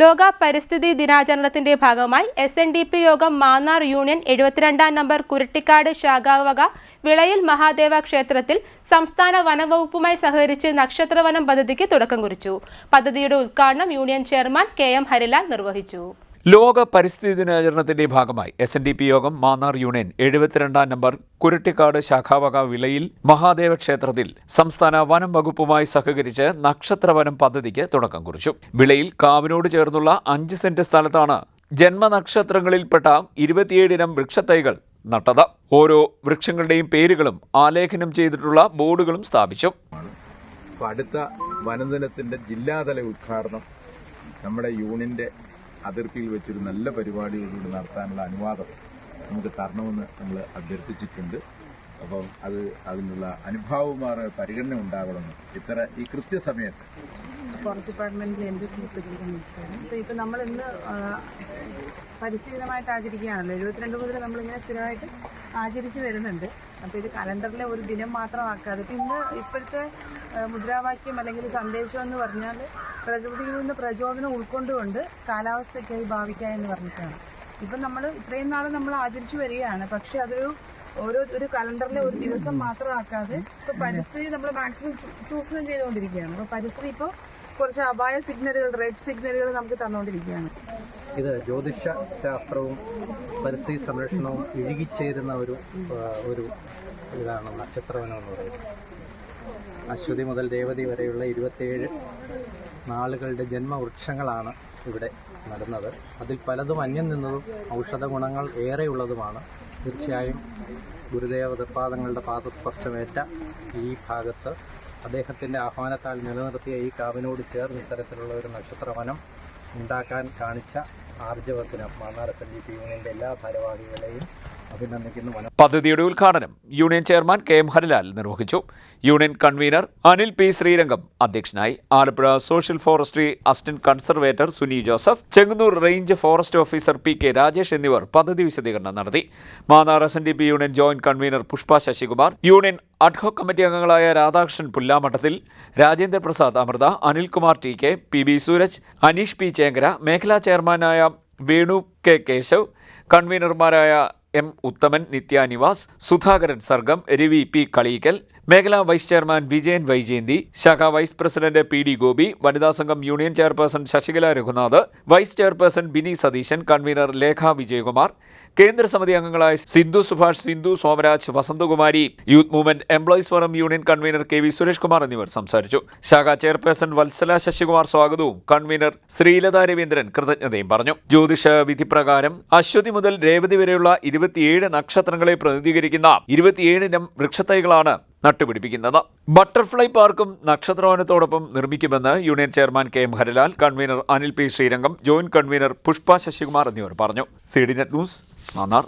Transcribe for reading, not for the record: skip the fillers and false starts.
ലോക പരിസ്ഥിതി ദിനാചരണത്തിന്റെ ഭാഗമായി SNDP യോഗം മാന്നാർ യൂണിയൻ 72-ാം നമ്പർ കുരട്ടിക്കാട് ശാഖാവക വിളയിൽ മഹാദേവ ക്ഷേത്രത്തിൽ സംസ്ഥാന വനവകുപ്പുമായി സഹകരിച്ച് നക്ഷത്രവനം പദ്ധതിക്ക് തുടക്കം കുറിച്ചു. പദ്ധതിയുടെ ഉദ്ഘാടനം യൂണിയൻ ചെയർമാൻ KM ഹരിലാൽ നിർവഹിച്ചു. ലോക പരിസ്ഥിതി ദിനാചരണത്തിന്റെ ഭാഗമായി SNDP യോഗം മാന്നാർ യൂണിയൻ 72-ാം നമ്പർ കുരട്ടിക്കാട് ശാഖാവക വിളയിൽ മഹാദേവ ക്ഷേത്രത്തിൽ സംസ്ഥാന വനം വകുപ്പുമായി സഹകരിച്ച് നക്ഷത്രവനം പദ്ധതിക്ക് തുടക്കം കുറിച്ചു. വിളയിൽ കാവിനോട് ചേർന്നുള്ള 5 സെന്റ് സ്ഥലത്താണ് ജന്മനക്ഷത്രങ്ങളിൽപ്പെട്ട 27 ഇനം വൃക്ഷത്തൈകൾ നട്ടത്. ഓരോ വൃക്ഷങ്ങളുടെയും പേരുകളും ആലേഖനം ചെയ്തിട്ടുള്ള ബോർഡുകളും സ്ഥാപിച്ചു. അടുത്ത വനദിനത്തിന്റെ ജില്ലാതല ഉദ്ഘാടനം നമ്മുടെ യൂണിയന്റെ അതിർത്തിയിൽ വെച്ചൊരു നല്ല പരിപാടിയോടുകൂടി നടത്താനുള്ള അനുവാദം നമുക്ക് തരണമെന്ന് നമ്മൾ അഭ്യർത്ഥിച്ചിട്ടുണ്ട്. അപ്പം അതിനുള്ള അനുഭാവമായ പരിഗണന ഉണ്ടാകണമെന്ന് ഈ കൃത്യസമയത്ത് ഫോറസ്റ്റ് ഡിപ്പാർട്ട്മെന്റിൽ എൻ്റെ സുഹൃത്തുക്കൾക്ക് ഇപ്പം നമ്മൾ ഇന്ന് പരിസ്ഥിതിമായിട്ട് ആചരിക്കുകയാണല്ലോ. 72 മുതൽ നമ്മളിങ്ങനെ സ്ഥിരമായിട്ട് ആചരിച്ചു വരുന്നുണ്ട്. അപ്പോൾ ഇത് കലണ്ടറിലെ ഒരു ദിനം മാത്രമാക്കാതെ ഇന്ന് ഇപ്പോഴത്തെ മുദ്രാവാക്യം അല്ലെങ്കിൽ സന്ദേശം എന്ന് പറഞ്ഞാൽ പ്രകൃതിയിൽ നിന്ന് പ്രചോദനം ഉൾക്കൊണ്ടുകൊണ്ട് കാലാവസ്ഥയ്ക്കായി ഭാവിക്കുക എന്ന് പറഞ്ഞിട്ടാണ്. ഇപ്പം നമ്മൾ ഇത്രയും നാൾ നമ്മൾ ആചരിച്ചു വരികയാണ്. പക്ഷെ അതൊരു ഒരു കലണ്ടറിലെ ഒരു ദിവസം മാത്രമാക്കാതെ ഇപ്പോൾ പരിസ്ഥിതി നമ്മൾ മാക്സിമം ചൂഷണം ചെയ്തുകൊണ്ടിരിക്കുകയാണ്. അപ്പോൾ പരിസ്ഥിതി ഇപ്പോൾ കുറച്ച് അപായ സിഗ്നലുകൾ, റെഡ് സിഗ്നലുകൾ നമുക്ക് തന്നുകൊണ്ടിരിക്കുകയാണ്. ഇത് ജ്യോതിഷ ശാസ്ത്രവും പരിസ്ഥിതി സംരക്ഷണവും ഇഴുകിച്ചേരുന്ന ഒരു ഇതാണ് നക്ഷത്രവനം എന്ന് പറയുന്നത്. അശ്വതി മുതൽ രേവതി വരെയുള്ള 27 നാളുകളുടെ ജന്മവൃക്ഷങ്ങളാണ് ഇവിടെ നടുന്നത്. അതിൽ പലതും അന്യം നിന്നതും ഔഷധ ഗുണങ്ങൾ ഏറെയുള്ളതുമാണ്. തീർച്ചയായും ഗുരുദേവ തൃപ്പാദങ്ങളുടെ പാദസ്പർശമേറ്റ ഈ ഭാഗത്ത് അദ്ദേഹത്തിൻ്റെ ആഹ്വാനത്താൽ നിലനിർത്തിയ ഈ കാവിനോട് ചേർന്ന് ഇത്തരത്തിലുള്ള ഒരു നക്ഷത്രവനം ഉണ്ടാക്കാൻ കാണിച്ച ആർജവത്തിന് മാന്നാർ SNDP യൂണിയന്റെ എല്ലാ ഭാരവാഹികളെയും അഭിനന്ദിക്കുന്നു. പദ്ധതിയുടെ ഉദ്ഘാടനം യൂണിയൻ ചെയർമാൻ KM ഹരിലാൽ നിർവഹിച്ചു. Union convener Anil P. Sreerangam അധ്യക്ഷനായി. Alappuzha social forestry assistant conservator Suni Joseph, Chengannur range forest officer PK Rajesh എന്നിവർ പദ്ധതി വിശദീകരണം നടത്തി. Mannar SNDP union joint convener Pushpa Sasikumar, union ad hoc committee അംഗങ്ങളായ Radhakrishnan പുല്ലാമഠത്തിൽ, Rajendra Prasad Amrita, Anilkumar TK, PB Sooraj, Aneesh P. ചേങ്കര, മേഖലാ ചെയർമാനായ വേണു K. കേശവ്, കൺവീനർമാരായ M. ഉത്തമൻ, നിത്യ നിവാസ്, സുധാകരൻ സർഗം, രവി P. കളീക്കൽ, മേഖലാ വൈസ് ചെയർമാൻ വിജയൻ വൈജയന്തി, ശാഖാ വൈസ് പ്രസിഡന്റ് PD ഗോപി, വനിതാ സംഘം union chairperson Sasikala Raghunath, vice chairperson Bini Satheesan, convener Lekha Vijayakumar, കേന്ദ്ര സമിതി അംഗങ്ങളായ Sindhu Subhash, Sindhu Somaraj, Vasanthakumari, youth movement employees forum union convener KV Suresh Kumar എന്നിവർ സംസാരിച്ചു. ശാഖാ ചെയർപേഴ്സൺ വത്സല ശശികുമാർ സ്വാഗതവും കൺവീനർ ശ്രീലത രവീന്ദ്രൻ കൃതജ്ഞതയും പറഞ്ഞു. ജ്യോതിഷ വിധിപ്രകാരം അശ്വതി മുതൽ രേവതി വരെയുള്ള 27 നക്ഷത്രങ്ങളെ പ്രതിനിധീകരിക്കുന്ന 27 ഇനം വൃക്ഷത്തൈകളാണ് നട്ടുപിടിപ്പിക്കുന്നത്. ബട്ടർഫ്ലൈ പാർക്കും നക്ഷത്രവനത്തോടൊപ്പം നിർമ്മിക്കുമെന്ന് union chairman KM Harilal, convener Anil P. Sreerangam, joint convener Pushpa Sasikumar എന്നിവർ പറഞ്ഞു. CDNet news Mannar.